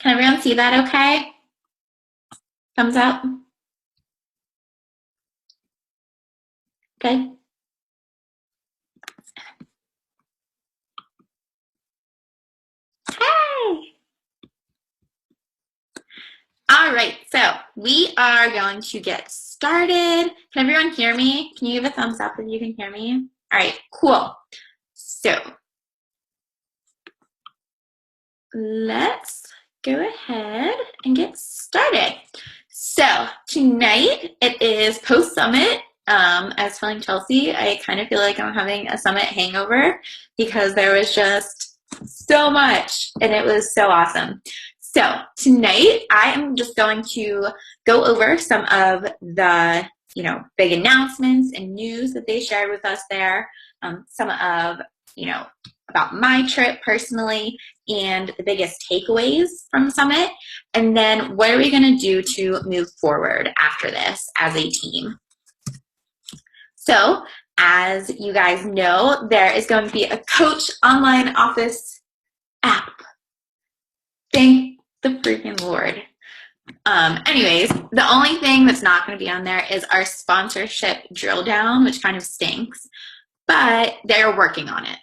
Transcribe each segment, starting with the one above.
Can everyone see that okay? Thumbs up? Okay. Hey! All right, so we are going to get started. Can everyone hear me? Can you give a thumbs up if you can hear me? All right, cool. So let's go ahead and get started. So tonight it is post-summit. As I was telling Chelsea, I kind of feel like I'm having a summit hangover because there was just so much and it was so awesome. So tonight I am just going to go over some of the big announcements and news that they shared with us there. Some of about my trip personally and the biggest takeaways from the summit, and then what are we going to do to move forward after this as a team. So as you guys know, there is going to be a Coach Online Office app. Thank the freaking Lord. Anyways, the only thing that's not going to be on there is our sponsorship drill down, which kind of stinks, but they're working on it.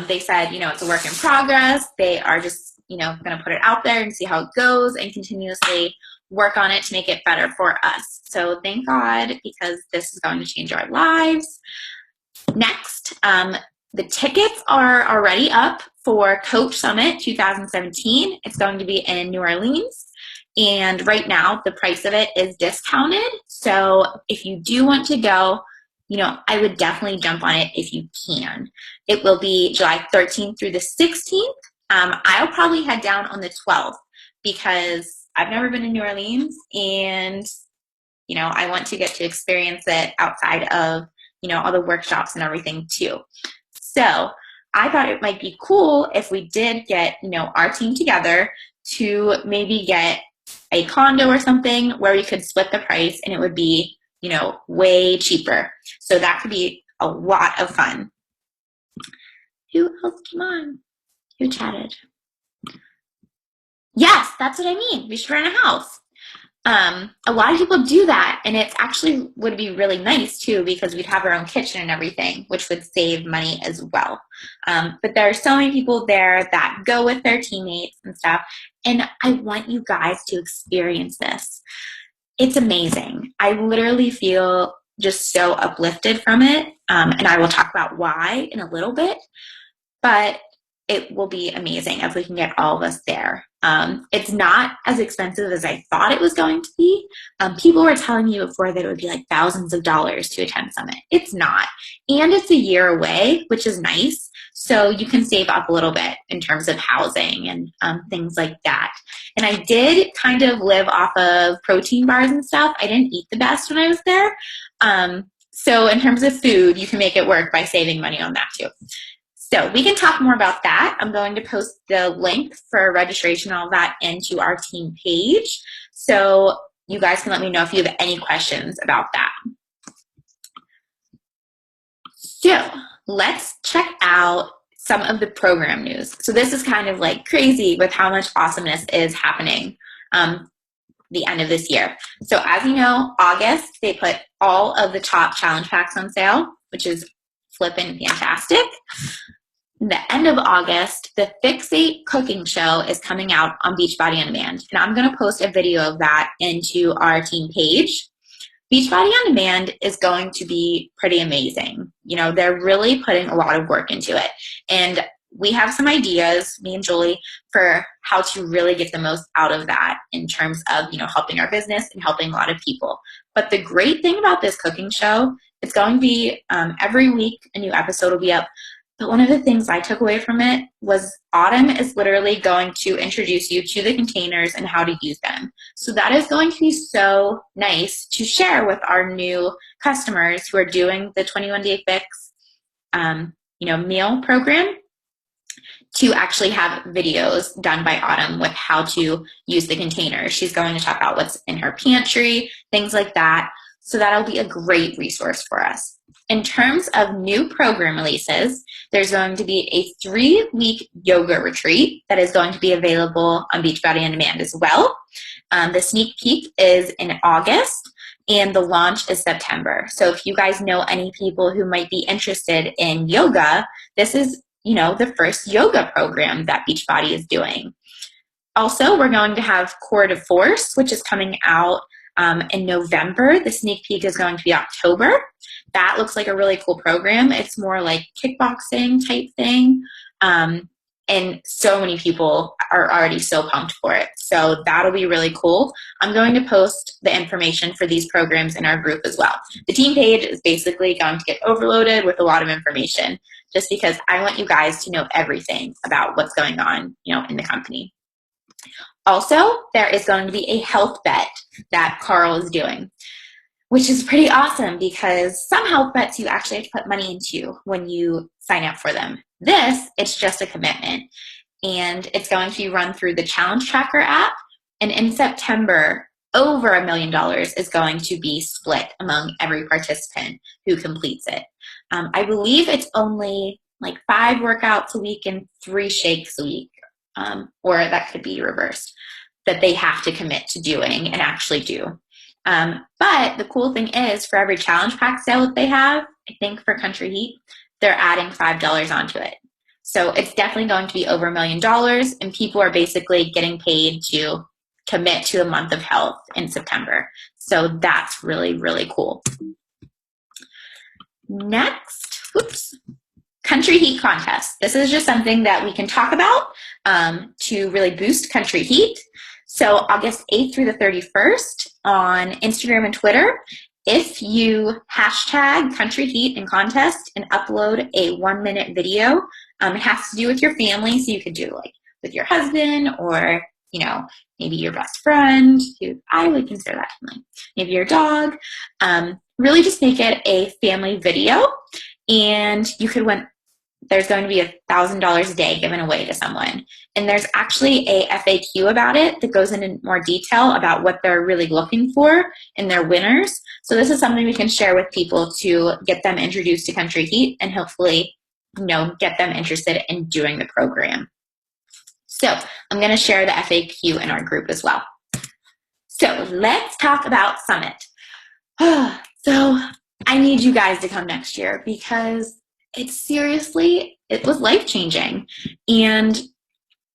They said, it's a work in progress. They are just, going to put it out there and see how it goes and continuously work on it to make it better for us. So thank God, because this is going to change our lives. Next, the tickets are already up for Coach Summit 2017. It's going to be in New Orleans. And right now, the price of it is discounted. So if you do want to go, I would definitely jump on it if you can. It will be July 13th through the 16th. I'll probably head down on the 12th because I've never been in New Orleans and, I want to get to experience it outside of, all the workshops and everything too. So I thought it might be cool if we did get, our team together to maybe get a condo or something where we could split the price and it would be way cheaper. So that could be a lot of fun. Who else came on? Who chatted? Yes, that's what I mean. We should rent a house. A lot of people do that, and it actually would be really nice too because we'd have our own kitchen and everything, which would save money as well. But there are so many people there that go with their teammates and stuff, and I want you guys to experience this. It's amazing. I literally feel just so uplifted from it, and I will talk about why in a little bit, but it will be amazing if we can get all of us there. It's not as expensive as I thought it was going to be. People were telling me before that it would be like thousands of dollars to attend Summit. It's not. And it's a year away, which is nice. So you can save up a little bit in terms of housing and things like that. And I did kind of live off of protein bars and stuff. I didn't eat the best when I was there. So in terms of food, you can make it work by saving money on that too. So we can talk more about that. I'm going to post the link for registration and all that into our team page. So you guys can let me know if you have any questions about that. So let's check out some of the program news. So this is kind of like crazy with how much awesomeness is happening the end of this year. So as you know, August, they put all of the top challenge packs on sale, which is flippin' fantastic. The end of August, the Fixate cooking show is coming out on Beachbody On Demand. And I'm going to post a video of that into our team page. Beachbody On Demand is going to be pretty amazing. They're really putting a lot of work into it. And we have some ideas, me and Julie, for how to really get the most out of that in terms of, helping our business and helping a lot of people. But the great thing about this cooking show, it's going to be every week a new episode will be up. But one of the things I took away from it was Autumn is literally going to introduce you to the containers and how to use them. So that is going to be so nice to share with our new customers who are doing the 21-day fix, meal program, to actually have videos done by Autumn with how to use the containers. She's going to talk about what's in her pantry, things like that. So that'll be a great resource for us. In terms of new program releases, there's going to be a 3-week yoga retreat that is going to be available on Beachbody On Demand as well. The sneak peek is in August, and the launch is September. So if you guys know any people who might be interested in yoga, this is, the first yoga program that Beachbody is doing. Also, we're going to have Core de Force, which is coming out in November. The sneak peek is going to be October. That looks like a really cool program. It's more like kickboxing type thing. And so many people are already so pumped for it. So that'll be really cool. I'm going to post the information for these programs in our group as well. The team page is basically going to get overloaded with a lot of information just because I want you guys to know everything about what's going on, in the company. Also, there is going to be a health bet that Carl is doing, which is pretty awesome because some health bets you actually have to put money into when you sign up for them. This, it's just a commitment, and it's going to be run through the Challenge Tracker app, and in September, over $1 million is going to be split among every participant who completes it. I believe it's only like 5 workouts a week and 3 shakes a week, or that could be reversed, that they have to commit to doing and actually do. But the cool thing is, for every challenge pack sale that they have, I think for Country Heat, they're adding $5 onto it. So it's definitely going to be over $1 million, and people are basically getting paid to commit to a month of health in September. So that's really, really cool. Next, Country Heat contest. This is just something that we can talk about to really boost Country Heat. So August 8th through the 31st on Instagram and Twitter, if you hashtag Country Heat in contest and upload a 1-minute video, it has to do with your family. So you could do like with your husband or, maybe your best friend, who I would consider that family, maybe your dog. Really just make it a family video, and you could win. There's going to be $1,000 a day given away to someone. And there's actually a FAQ about it that goes into more detail about what they're really looking for in their winners. So this is something we can share with people to get them introduced to Country Heat and hopefully, get them interested in doing the program. So I'm going to share the FAQ in our group as well. So let's talk about Summit. So I need you guys to come next year because it was life-changing. And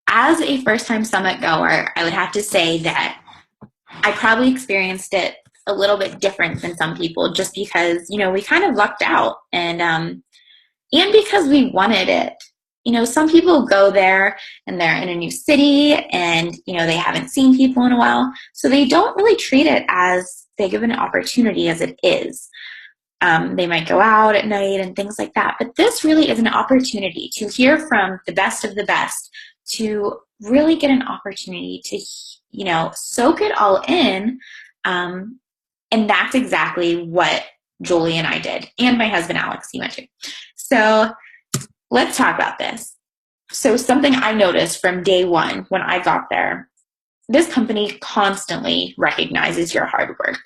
as a first-time Summit goer, I would have to say that I probably experienced it a little bit different than some people just because, we kind of lucked out and because we wanted it. Some people go there and they're in a new city and, they haven't seen people in a while. So they don't really treat it as big of an opportunity as it is. They might go out at night and things like that. But this really is an opportunity to hear from the best of the best, to really get an opportunity to, soak it all in. And that's exactly what Julie and I did. And my husband, Alex, he went to. So let's talk about this. So something I noticed from day one when I got there, this company constantly recognizes your hard work,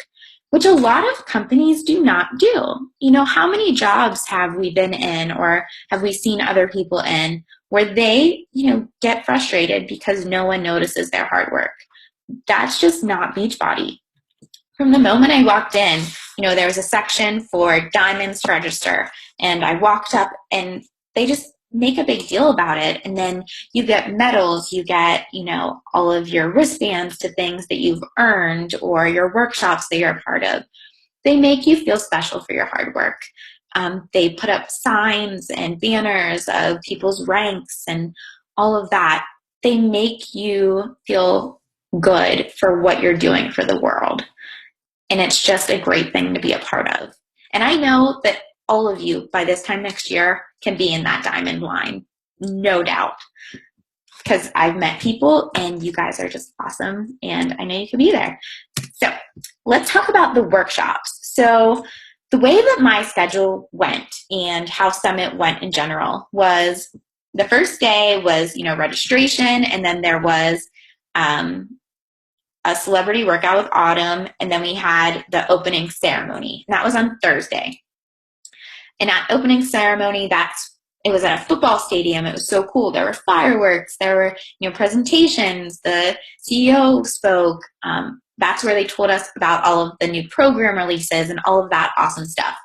which a lot of companies do not do. How many jobs have we been in or have we seen other people in where they, get frustrated because no one notices their hard work? That's just not Beachbody. From the moment I walked in, there was a section for diamonds to register, and I walked up and they just make a big deal about it. And then you get medals, you get, all of your wristbands to things that you've earned or your workshops that you're a part of. They make you feel special for your hard work. They put up signs and banners of people's ranks and all of that. They make you feel good for what you're doing for the world. And it's just a great thing to be a part of. And I know that all of you by this time next year can be in that diamond line, no doubt, because I've met people and you guys are just awesome and I know you could be there. So let's talk about the workshops. So the way that my schedule went and how Summit went in general was the first day was, registration, and then there was a celebrity workout with Autumn, and then we had the opening ceremony, and that was on Thursday. And at opening ceremony, it was at a football stadium. It was so cool. There were fireworks. There were, presentations. The CEO spoke. That's where they told us about all of the new program releases and all of that awesome stuff.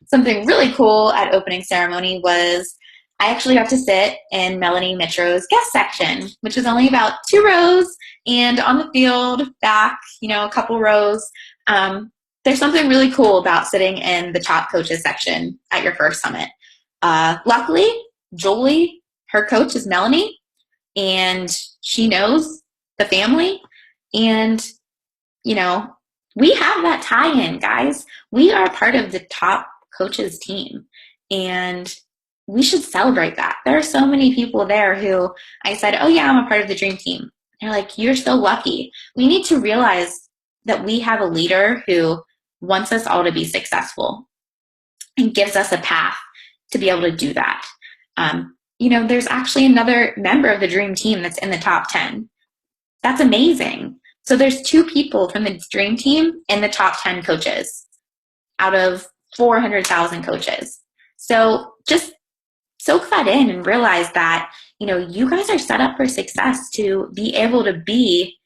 Something really cool at opening ceremony was I actually got to sit in Melanie Mitro's guest section, which is only about 2 rows, and on the field back, a couple rows. There's something really cool about sitting in the top coaches section at your first summit. Luckily, Jolie, her coach is Melanie, and she knows the family. And, we have that tie-in, guys. We are part of the top coaches team, and we should celebrate that. There are so many people there who I said, oh yeah, I'm a part of the dream team. They're like, you're so lucky. We need to realize that we have a leader who wants us all to be successful and gives us a path to be able to do that. There's actually another member of the dream team that's in the top 10. That's amazing. So there's 2 people from the dream team in the top 10 coaches out of 400,000 coaches. So just soak that in and realize that, you guys are set up for success to be able to be,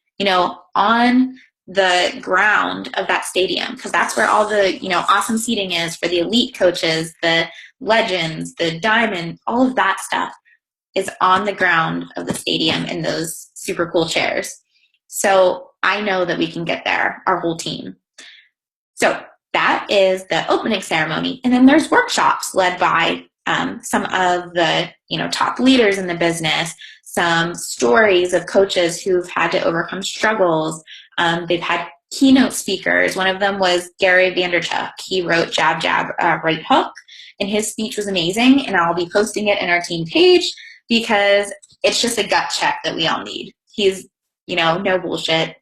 on the ground of that stadium, because that's where all the, awesome seating is for the elite coaches, the legends, the diamond, all of that stuff is on the ground of the stadium in those super cool chairs. So I know that we can get there, our whole team. So that is the opening ceremony. And then there's workshops led by some of the, top leaders in the business, some stories of coaches who've had to overcome struggles. They've had keynote speakers. One of them was Gary Vaynerchuk. He wrote Jab, Jab, Right Hook, and his speech was amazing. And I'll be posting it in our team page because it's just a gut check that we all need. He's, no bullshit,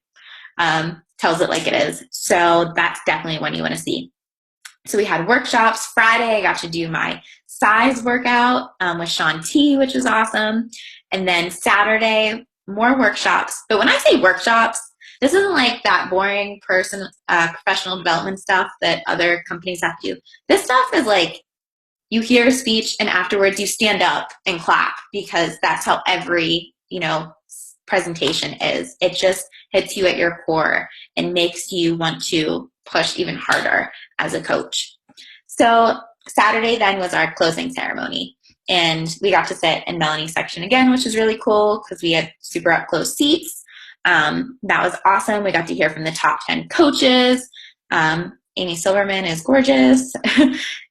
tells it like it is. So that's definitely one you want to see. So we had workshops. Friday, I got to do my size workout with Shaun T, which was awesome. And then Saturday, more workshops. But when I say workshops, this isn't like that boring professional development stuff that other companies have to do. This stuff is like you hear a speech and afterwards you stand up and clap because that's how every, presentation is. It just hits you at your core and makes you want to push even harder as a coach. So Saturday then was our closing ceremony, and we got to sit in Melanie's section again, which was really cool because we had super up close seats. That was awesome. We got to hear from the top 10 coaches. Amy Silverman is gorgeous.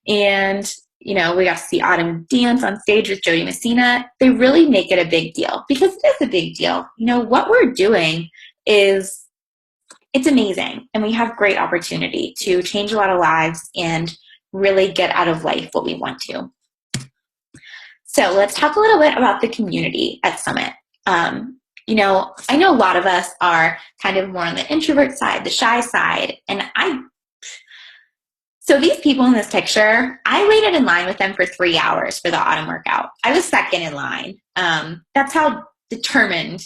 And we got to see Autumn dance on stage with Jody Messina. They really make it a big deal because it is a big deal. What we're doing it's amazing. And we have great opportunity to change a lot of lives and really get out of life what we want to. So let's talk a little bit about the community at Summit. I know a lot of us are kind of more on the introvert side, the shy side, and so these people in this picture, I waited in line with them for 3 hours for the autumn workout. I was second in line. That's how determined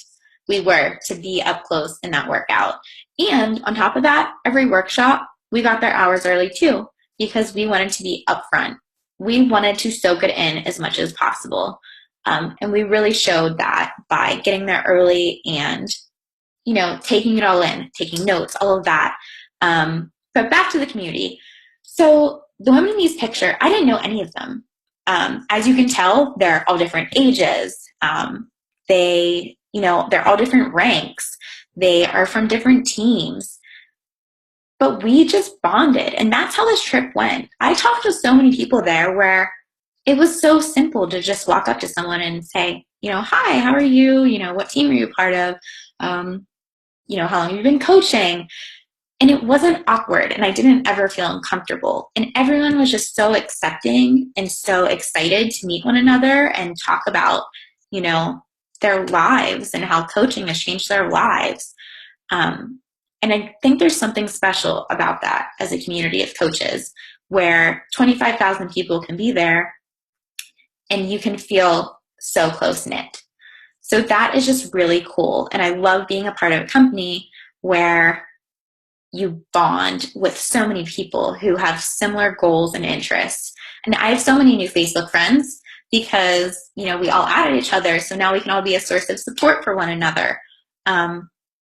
we were to be up close in that workout. And on top of that, every workshop, we got there hours early too, because we wanted to be upfront. We wanted to soak it in as much as possible. And we really showed that by getting there early and, taking it all in, taking notes, all of that. But back to the community. So the women in these pictures, I didn't know any of them. As you can tell, they're all different ages. They're all different ranks. They are from different teams. But we just bonded, and that's how this trip went. I talked to so many people there where it was so simple to just walk up to someone and say, hi, how are you? What team are you part of? How long have you been coaching? And it wasn't awkward, and I didn't ever feel uncomfortable. And everyone was just so accepting and so excited to meet one another and talk about, their lives and how coaching has changed their lives. And I think there's something special about that as a community of coaches where 25,000 people can be there and you can feel so close-knit. So that is just really cool. And I love being a part of a company where you bond with so many people who have similar goals and interests. And I have so many new Facebook friends because, we all added each other. So now we can all be a source of support for one another.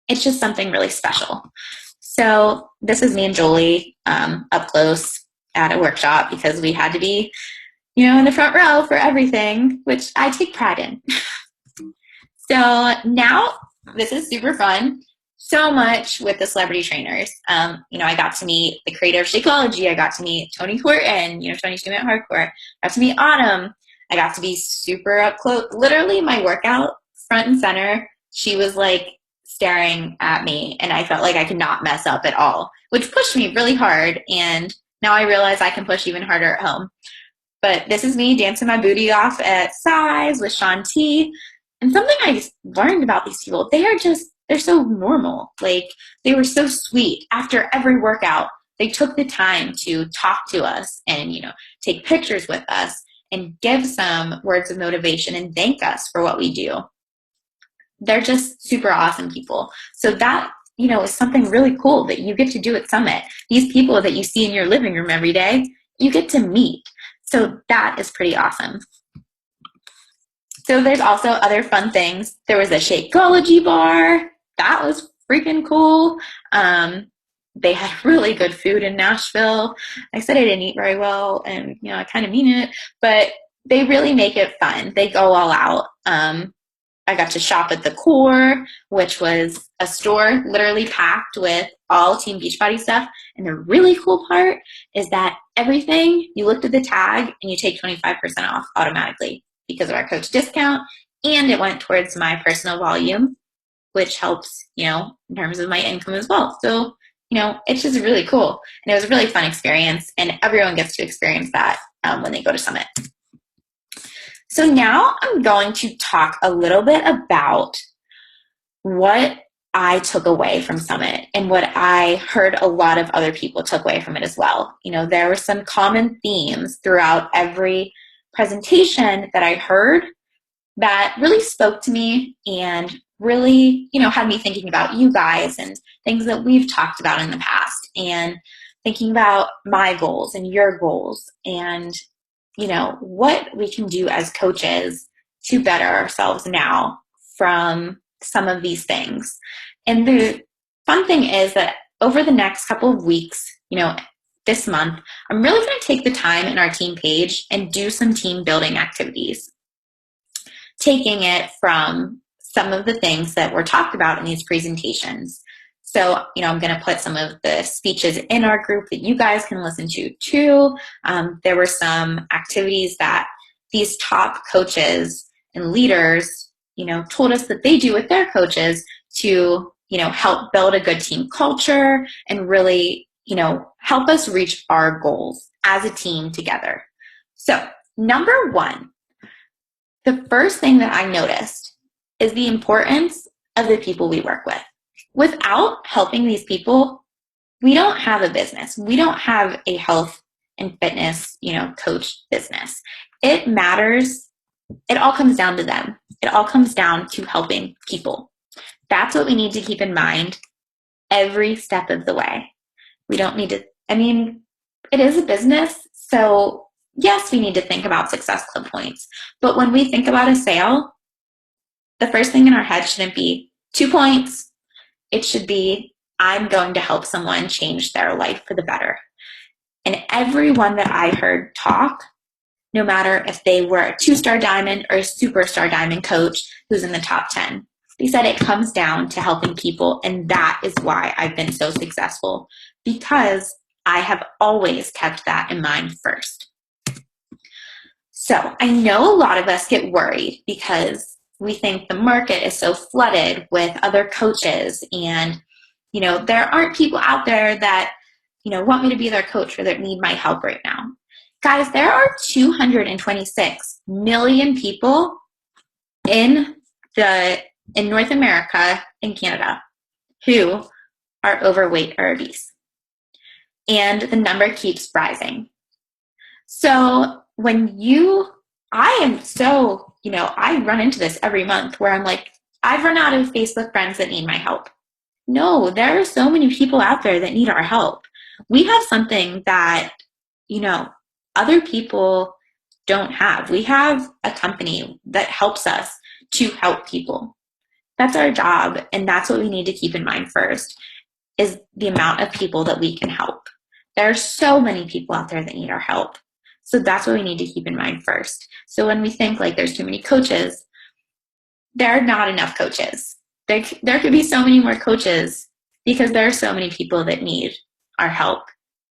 It's just something really special. So this is me and Jolie up close at a workshop because we had to be, in the front row for everything, which I take pride in. So now this is super fun. So much with the celebrity trainers. I got to meet the creator of Shakeology. I got to meet Tony Horton, 22 Minute Hardcore. I got to meet Autumn. I got to be super up close. Literally my workout front and center, she was like staring at me and I felt like I could not mess up at all, which pushed me really hard. And now I realize I can push even harder at home. But this is me dancing my booty off at Size with Shaun T. And something I learned about these people, they're so normal. Like, they were so sweet. After every workout, they took the time to talk to us and, take pictures with us and give some words of motivation and thank us for what we do. They're just super awesome people. So that, is something really cool that you get to do at Summit. These people that you see in your living room every day, you get to meet. So that is pretty awesome. So there's also other fun things. There was a Shakeology bar. That was freaking cool. They had really good food in Nashville. I said I didn't eat very well, and, I kind of mean it, but they really make it fun. They go all out. I got to shop at the Core, which was a store literally packed with all Team Beachbody stuff. And the really cool part is that everything, you looked at the tag and you take 25% off automatically because of our coach discount. And it went towards my personal volume, which helps, in terms of my income as well. So, it's just really cool. And it was a really fun experience. And everyone gets to experience that when they go to Summit. So now I'm going to talk a little bit about what I took away from Summit and what I heard a lot of other people took away from it as well. There were some common themes throughout every presentation that I heard that really spoke to me and really, had me thinking about you guys and things that we've talked about in the past and thinking about my goals and your goals and what we can do as coaches to better ourselves now from some of these things. And the fun thing is that over the next couple of weeks, this month, I'm really going to take the time in our team page and do some team building activities, taking it from some of the things that were talked about in these presentations. So, I'm going to put some of the speeches in our group that you guys can listen to too. There were some activities that these top coaches and leaders, told us that they do with their coaches to, help build a good team culture and really, help us reach our goals as a team together. So, number one, the first thing that I noticed is the importance of the people we work with. Without helping these people, we don't have a business. We don't have a health and fitness, coach business. It matters. It all comes down to them. It all comes down to helping people. That's what we need to keep in mind every step of the way. We don't need to, it is a business. So yes, we need to think about Success Club points. But when we think about a sale, the first thing in our head shouldn't be 2 points. It should be, I'm going to help someone change their life for the better. And everyone that I heard talk, no matter if they were a 2-star diamond or a superstar diamond coach who's in the top 10, they said it comes down to helping people. And that is why I've been so successful, because I have always kept that in mind first. So I know a lot of us get worried because we think the market is so flooded with other coaches and, there aren't people out there that, want me to be their coach or that need my help right now. Guys, there are 226 million people in North America and Canada who are overweight or obese. And the number keeps rising. So I run into this every month where I'm like, I've run out of Facebook friends that need my help. No, there are so many people out there that need our help. We have something that, you know, other people don't have. We have a company that helps us to help people. That's our job, and that's what we need to keep in mind first, is the amount of people that we can help. There are so many people out there that need our help. So that's what we need to keep in mind first. So when we think like there's too many coaches, there are not enough coaches. There could be so many more coaches because there are so many people that need our help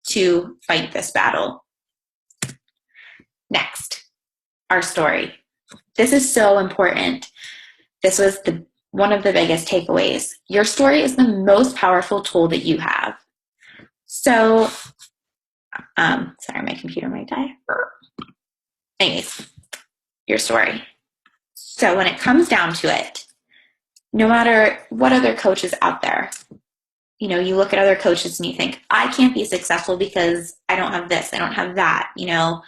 to fight this battle. Next, our story. This is so important. This was one of the biggest takeaways. Your story is the most powerful tool that you have. So, sorry, my computer might die. Anyways, your story. So when it comes down to it, no matter what other coach is out there, you know, you look at other coaches and you think, I can't be successful because I don't have this, I don't have that. You know,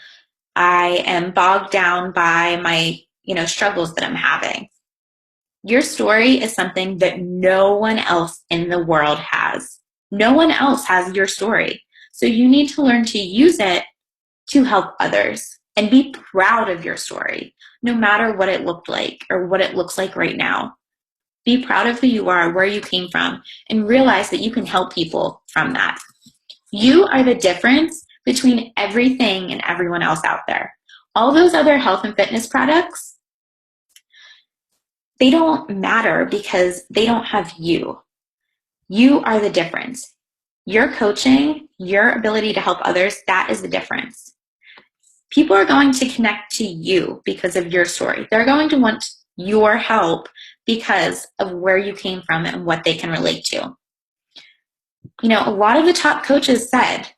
I am bogged down by my, struggles that I'm having. Your story is something that no one else in the world has. No one else has your story. So you need to learn to use it to help others and be proud of your story, no matter what it looked like or what it looks like right now. Be proud of who you are, where you came from, and realize that you can help people from that. You are the difference between everything and everyone else out there. All those other health and fitness products, they don't matter because they don't have you. You are the difference. Your coaching, your ability to help others, that is the difference. People are going to connect to you because of your story. They're going to want your help because of where you came from and what they can relate to. You know, a lot of the top coaches said,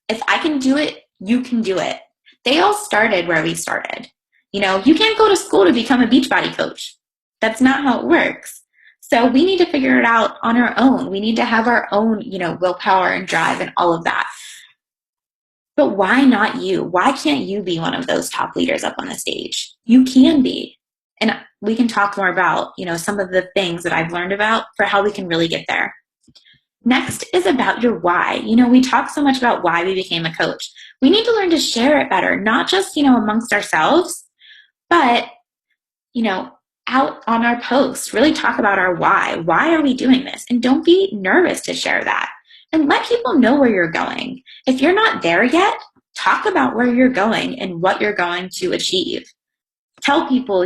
if I can do it, you can do it. They all started where we started. You know, you can't go to school to become a Beachbody coach. That's not how it works. So we need to figure it out on our own. We need to have our own, willpower and drive and all of that. But why not you? Why can't you be one of those top leaders up on the stage? You can be. And we can talk more about, some of the things that I've learned about for how we can really get there. Next is about your why. We talk so much about why we became a coach. We need to learn to share it better, not just, amongst ourselves, but, out on our posts, really talk about our why. Why are we doing this? And don't be nervous to share that. And let people know where you're going. If you're not there yet, talk about where you're going and what you're going to achieve. Tell people,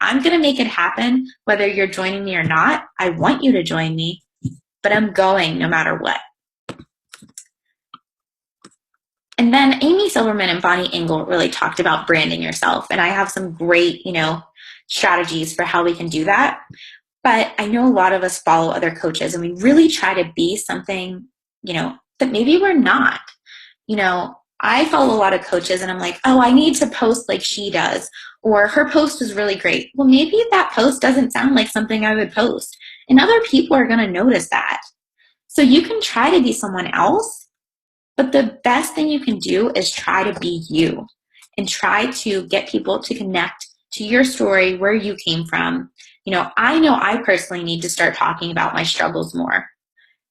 I'm going to make it happen, whether you're joining me or not. I want you to join me, but I'm going no matter what. And then Amy Silverman and Bonnie Engel really talked about branding yourself. And I have some great, strategies for how we can do that. But I know a lot of us follow other coaches and we really try to be something, that maybe we're not. I follow a lot of coaches and I'm like, oh, I need to post like she does, or her post was really great. Well, maybe that post doesn't sound like something I would post, and other people are going to notice that. So you can try to be someone else, but the best thing you can do is try to be you and try to get people to connect to your story, where you came from. I know I personally need to start talking about my struggles more.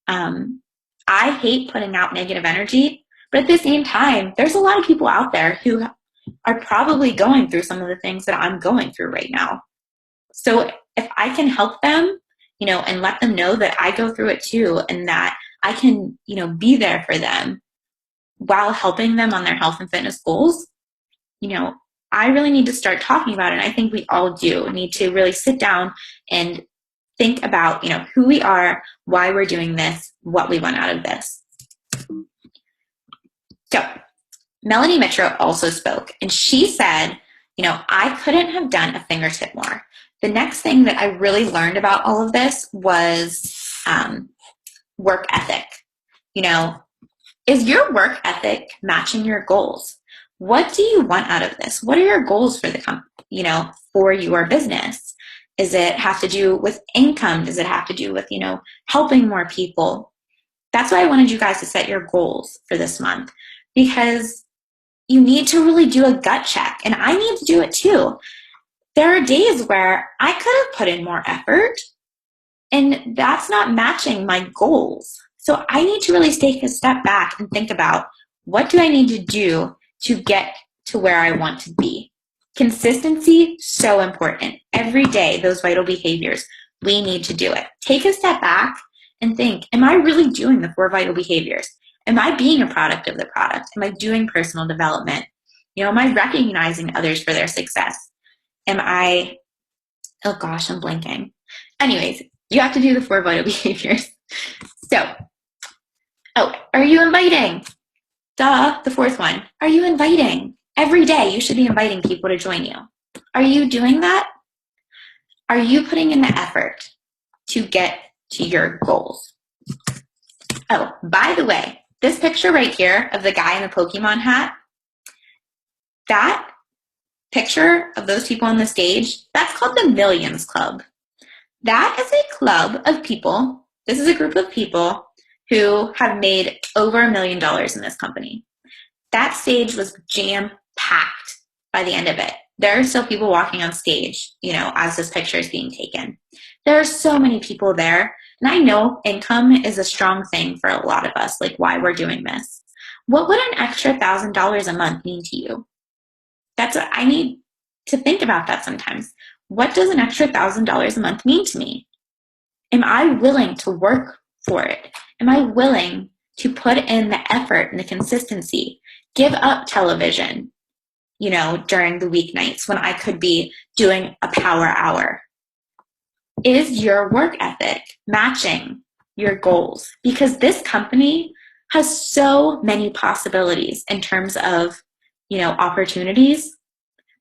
I hate putting out negative energy, but at the same time, there's a lot of people out there who are probably going through some of the things that I'm going through right now. So if I can help them, and let them know that I go through it too, and that I can, be there for them while helping them on their health and fitness goals, I really need to start talking about it. And I think we all do need to really sit down and think about, who we are, why we're doing this, what we want out of this. So Melanie Mitro also spoke, and she said, I couldn't have done a fingertip more. The next thing that I really learned about all of this was work ethic. Is your work ethic matching your goals? What do you want out of this? What are your goals for for your business? Does it have to do with income? Does it have to do with, helping more people? That's why I wanted you guys to set your goals for this month, because you need to really do a gut check, and I need to do it too. There are days where I could have put in more effort, And that's not matching my goals. So I need to really take a step back and think about, what do I need to do to get to where I want to be? Consistency, so important. Every day, those vital behaviors, we need to do it. Take a step back and think, am I really doing the 4 vital behaviors? Am I being a product of the product? Am I doing personal development? Am I recognizing others for their success? Am I, oh gosh, I'm blanking. Anyways, you have to do the 4 vital behaviors. So, are you inviting? Duh, the 4th one. Are you inviting? Every day you should be inviting people to join you. Are you doing that? Are you putting in the effort to get to your goals? Oh, by the way, this picture right here of the guy in the Pokemon hat, that picture of those people on the stage, that's called the Millions Club. That is a club of people. This is a group of people who have made over $1 million in this company. That stage was jam-packed by the end of it. There are still people walking on stage, as this picture is being taken. There are so many people there. And I know income is a strong thing for a lot of us, like why we're doing this. What would an extra $1,000 a month mean to you? That's what I need to think about that sometimes. What does an extra $1,000 a month mean to me? Am I willing to work for it? Am I willing to put in the effort and the consistency? Give up television, during the weeknights when I could be doing a power hour. Is your work ethic matching your goals? Because this company has so many possibilities in terms of, opportunities,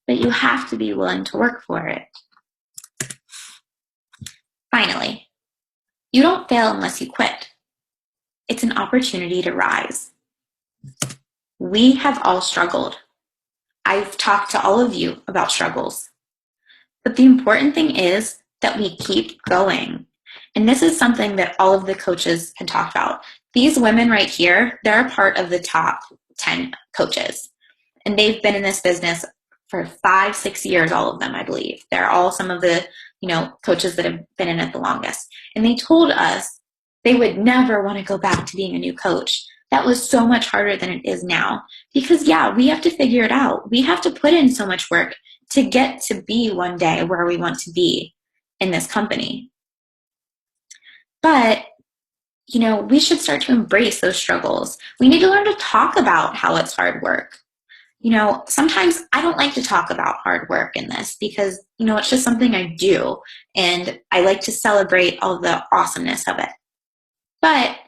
but you have to be willing to work for it. Finally, you don't fail unless you quit. It's an opportunity to rise. We have all struggled. I've talked to all of you about struggles. But the important thing is that we keep going. And this is something that all of the coaches had talked about. These women right here, they're a part of the top 10 coaches. And they've been in this business for 5-6 years, all of them, I believe. They're all some of the, coaches that have been in it the longest. And they told us they would never want to go back to being a new coach. That was so much harder than it is now. Because we have to figure it out. We have to put in so much work to get to be one day where we want to be in this company. But, we should start to embrace those struggles. We need to learn to talk about how it's hard work. Sometimes I don't like to talk about hard work in this because, it's just something I do. And I like to celebrate all the awesomeness of it. But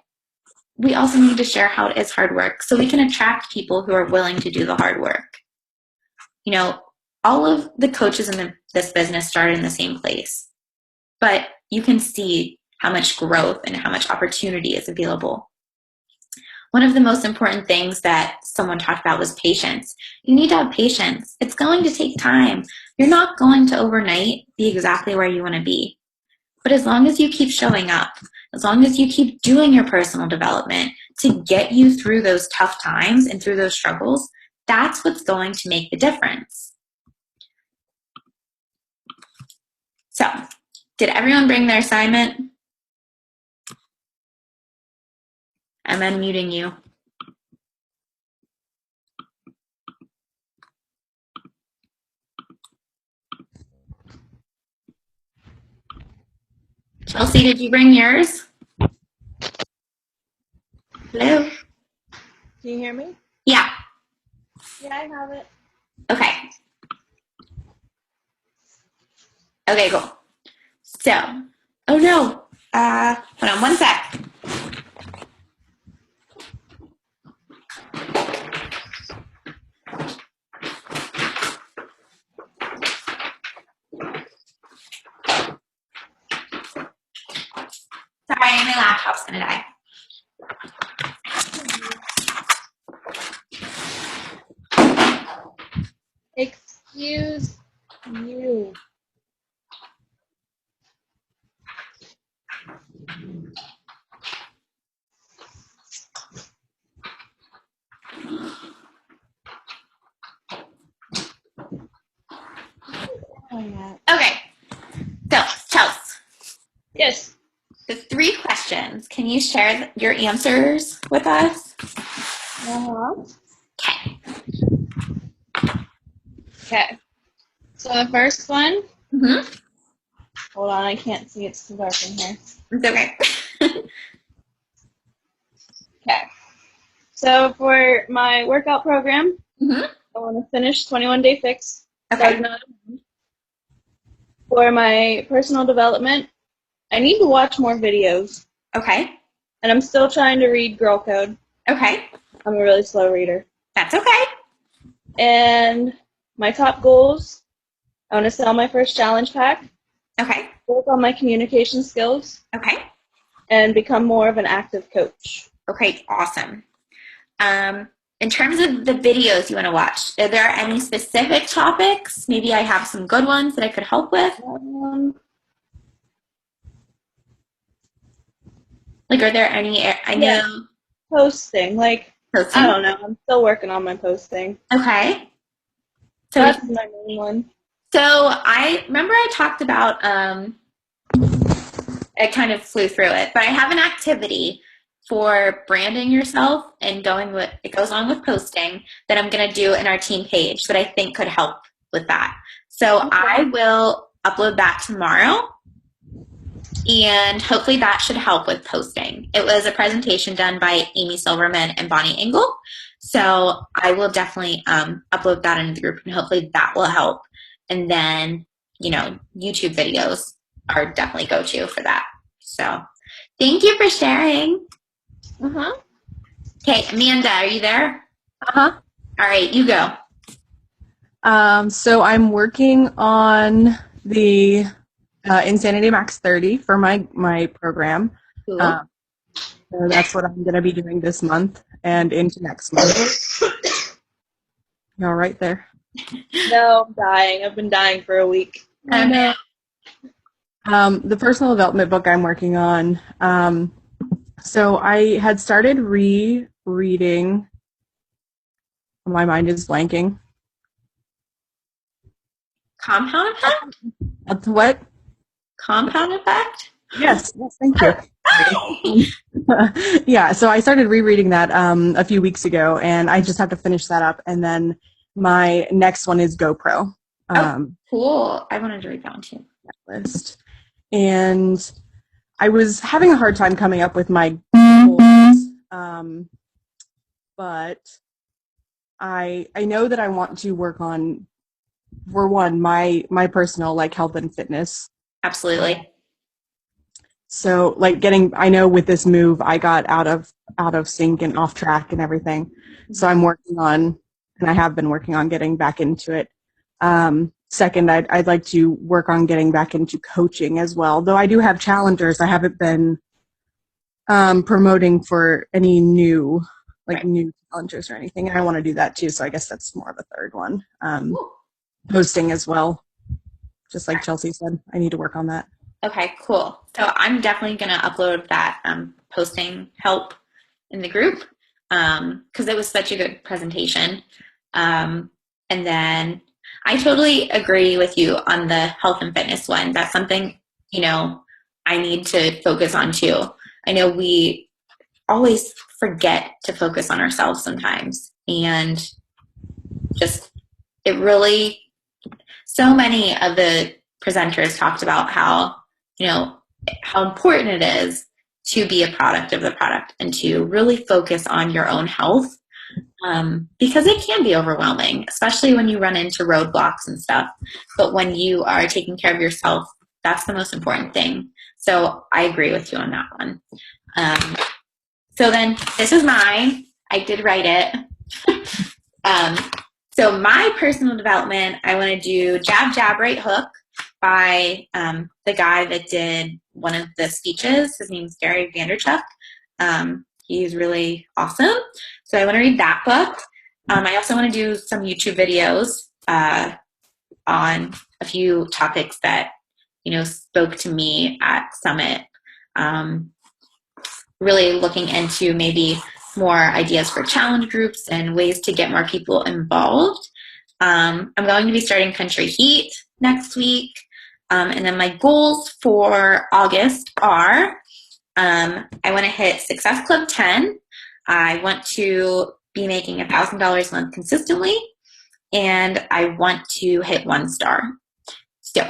we also need to share how it is hard work so we can attract people who are willing to do the hard work. All of the coaches in this business started in the same place. But you can see how much growth and how much opportunity is available. One of the most important things that someone talked about was patience. You need to have patience. It's going to take time. You're not going to overnight be exactly where you want to be. But as long as you keep showing up, as long as you keep doing your personal development to get you through those tough times and through those struggles, that's what's going to make the difference. So, did everyone bring their assignment? I'm unmuting you. Chelsea, did you bring yours? Hello? Can you hear me? Yeah. Yeah, I have it. Okay. Okay, cool. So, oh no. Hold on one sec. Sorry, my laptop's gonna die. Excuse you. Oh, yeah. Okay. So, Chelsea, Yes. So 3 questions. Can you share your answers with us? Uh-huh. Okay. Okay. So the first one, Mm-hmm. hold on, I can't see, it's too dark in here. It's okay. Okay. So for my workout program, Mm-hmm. I want to finish 21 Day Fix. Okay. Starting on for my personal development, I need to watch more videos, Okay. and I'm still trying to read Girl Code. Okay. I'm a really slow reader. That's okay. And my top goals, I want to sell my first challenge pack, Okay. work on my communication skills, Okay. and become more of an active coach. Okay. Awesome. In terms of the videos you want to watch, are there any specific topics? Maybe I have some good ones that I could help with. Like, are there any? I Yeah, know. posting. Like, I Posting. don't know. I'm still working on my posting. Okay. So we. That's my main one. So I remember I talked about. I kind of flew through it, but I have an activity for branding yourself and going with it goes on with posting that I'm going to do in our team page that I think could help with that. So Okay. I will upload that tomorrow. And hopefully that should help with posting. It was a presentation done by Amy Silverman and Bonnie Engel. So I will definitely upload that into the group and hopefully that will help. And then, YouTube videos are definitely go-to for that. So thank you for sharing. Uh-huh. Okay, Amanda, are you there? Uh-huh. All right, you go. So I'm working on the Insanity Max 30 for my program. Cool. So that's what I'm going to be doing this month and into next month. You all right there? No, I'm dying. I've been dying for a week. I know. The personal development book I'm working on. So I had started rereading. My mind is blanking. Compound effect? What? Compound effect? Yes, thank you. Yeah, so I started rereading that a few weeks ago, and I just have to finish that up. And then my next one is GoPro Cool. I wanted to read that one too. list. And I was having a hard time coming up with my goals, but I know that I want to work on, for one, my personal like health and fitness. Absolutely. So like I know with this move, I got out of sync and off track and everything. So I'm working on, and I have been working on getting back into it. Second, I'd like to work on getting back into coaching as well. Though I do have challengers, I haven't been promoting for any new challengers or anything. And I want to do that too. So I guess that's more of a third one. Posting as well. Just like Chelsea said, I need to work on that. Okay, cool. So I'm definitely going to upload that posting help in the group because it was such a good presentation. And then I totally agree with you on the health and fitness one. That's something, I need to focus on too. I know we always forget to focus on ourselves sometimes. And just, it really, so many of the presenters talked about how important it is to be a product of the product and to really focus on your own health because it can be overwhelming, especially when you run into roadblocks and stuff. But when you are taking care of yourself, that's the most important thing. So I agree with you on that one. So then this is mine. I did write it. So my personal development, I want to do Jab, Jab, Right Hook by the guy that did one of the speeches. His name's Gary Vanderchuck. He's really awesome. So I want to read that book. I also want to do some YouTube videos on a few topics that, spoke to me at Summit. Really looking into maybe more ideas for challenge groups and ways to get more people involved. I'm going to be starting Country Heat next week. And then my goals for August are I want to hit Success Club 10. I want to be making $1,000 a month consistently, and I want to hit 1 star. So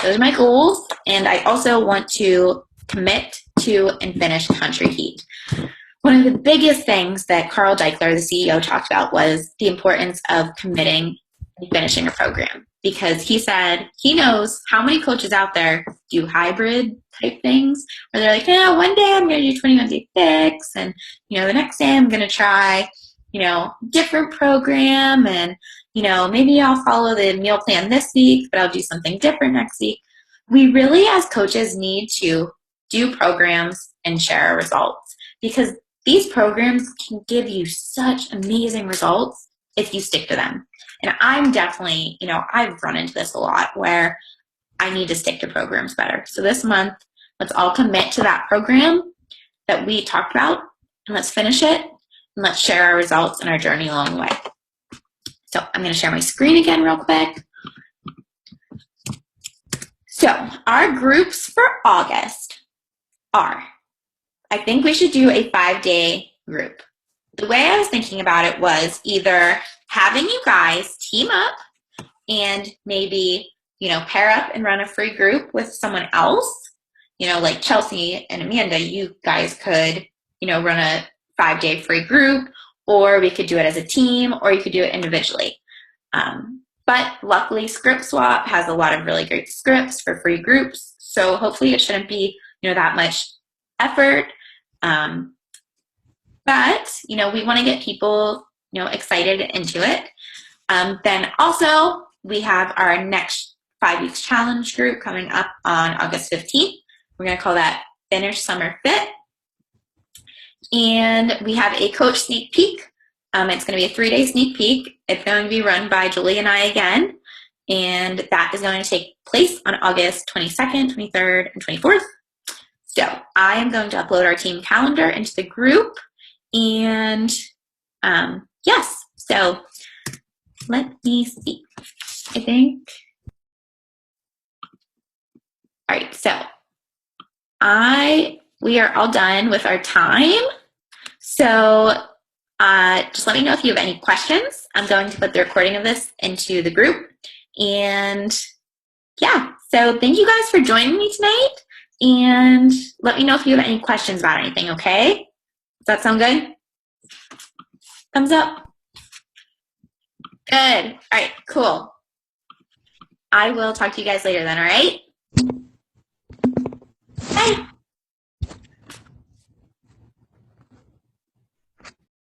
those are my goals, and I also want to commit to and finish Country Heat. One of the biggest things that Carl Deichler, the CEO, talked about was the importance of committing and finishing a program, because he said he knows how many coaches out there do hybrid type things where they're like, yeah, one day I'm going to do 21-day fix, and the next day I'm going to try different program, and maybe I'll follow the meal plan this week, but I'll do something different next week. We really, as coaches, need to do programs and share our results, because these programs can give you such amazing results if you stick to them. And I'm definitely, I've run into this a lot where I need to stick to programs better. So this month, let's all commit to that program that we talked about, and let's finish it, and let's share our results and our journey along the way. So I'm going to share my screen again real quick. So our groups for August are, I think we should do a 5-day group. The way I was thinking about it was either having you guys team up and maybe, pair up and run a free group with someone else. Like Chelsea and Amanda, you guys could, run a 5-day free group, or we could do it as a team, or you could do it individually. But luckily, Script Swap has a lot of really great scripts for free groups. So hopefully it shouldn't be, that much effort. But, we want to get people, excited into it. Then also, we have our next 5 weeks challenge group coming up on August 15th. We're going to call that Finish Summer Fit. And we have a coach sneak peek. It's going to be a 3-day sneak peek. It's going to be run by Julie and I again. And that is going to take place on August 22nd, 23rd, and 24th. So I am going to upload our team calendar into the group. And yes, so let me see. I think. All right, so we are all done with our time. So just let me know if you have any questions. I'm going to put the recording of this into the group. And yeah, so thank you guys for joining me tonight. And let me know if you have any questions about anything, okay? Does that sound good? Thumbs up. Good. All right, cool. I will talk to you guys later then, all right?